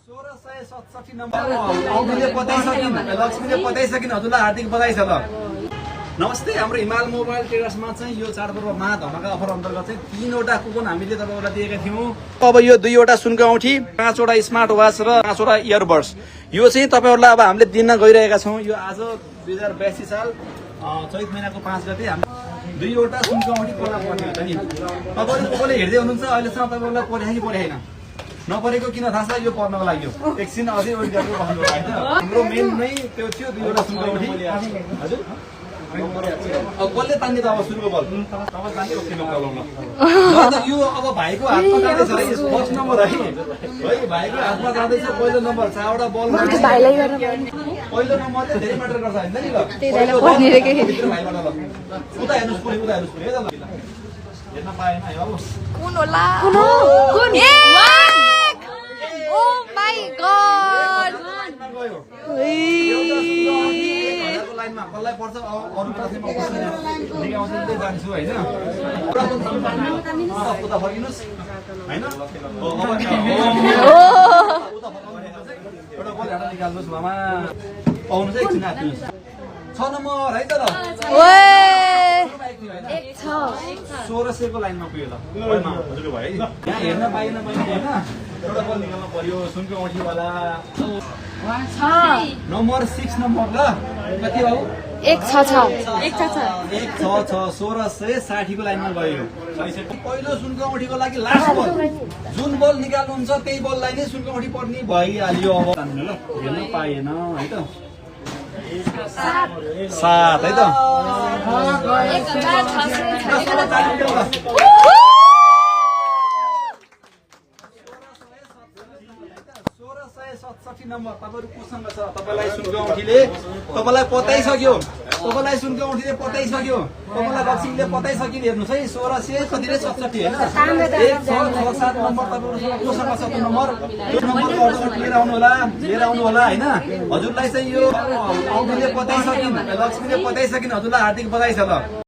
1667 number औँठीले बताइसकिन्, लक्ष्मीले बताइसकिन्, हजुरलाई हार्दिक बधाई छ। ल नमस्ते, हाम्रो हिमाल मोबाइल ट्रेडर्समा चाहिँ यो चाडपर्व महाधमाका अफर अन्तर्गत चाहिँ 3वटा कुपन हामीले तपाईँहरूलाई दिएका थियौँ। अब यो 2वटा सुनको औँठी, 5वटा स्मार्ट वाच र 5वटा इयरबड्स यो चाहिँ तपाईँहरूलाई अब हामीले दिन गइरहेका छौँ। यो आज 2082 साल चैत महिनाको 5 गते हामी 2वटा सुनको औँठी खोला पर्ने हुन्छ नि। तपाईँहरू कसले हेर्दै हुनुहुन्छ अहिलेसम्म तपाईँहरूलाई पऱ्यो कि परेन नपरेको किन थाहा छ? यो पर्नको लागि एकछिन अझै वेट गरेर बस्नु होइन। हाम्रो मेन नै त्यो थियो 2वटा सुनको औँठी। हजुर अब कसले तान्ने त अब सुनको बल तपाईँ तान्ने ओके नचलाउन यो अब भाइको हातमा जाँदैछ है। फर्स्ट नम्बर है भाइको हातमा जाँदैछ। पहिलो नम्बर 4वटा बल पहिलो नम्बर चाहिँ धेरै म्याटर गर्छ होइन नि। ल भाइबाट ल उता हेर्नुहोस् पुरै उता हेर्नुहोस् पुरै है त। हेर्न पाएन है अब कुन होला कुन ओ माय गॉड लाइनमा कसलाई पर्छ अरू पछि निकाउँदै जान्छु होइन। उता फर्किनुहोस् होइन। एउटा बल हालेर निकाल्नुहोस् मामा पाउनु चाहिँ एकछिन हाल्नुहोस्। 6 नम्बर है त। ल 1600 को लाइनमा पुग्यो। ल हजुरको भयो है। यहाँ हेर्न पाएन मैले होइन। एउटा बल निकाल्नु पर्यो सुनको औँठीवाला नम्बर 6 नम्बर। ल कति हो? 1660 को लाइनमा गयो। पहिलो सुनको औँठीको लागि लास्ट बल जुन बल निकाल्नुहुन्छ त्यही बललाई नै सुनको औँठी पर्ने भइहाल्यो। अब ल हेर्न पाएन है त। 7 है त। 1667 नम्बर तपाईँहरू कोसँग छ? तपाईँलाई सुनको औँठीले तपाईँलाई पताइसक्यो। तपाईँलाई सुनको औँठीले पताइसक्यो। तपाईँलाई लक्ष्मीले पताइसक्यो। हेर्नुहोस् है 1600 कति रे 67 होइन। 1667 नम्बर तपाईँहरू कोसँग छ? त्यो नम्बर लिएर आउनु होला होइन। हजुरलाई चाहिँ यो औँठीले पताइसकिन्, लक्ष्मीले पताइसकिन्, हजुरलाई हार्दिक बधाई छ। ल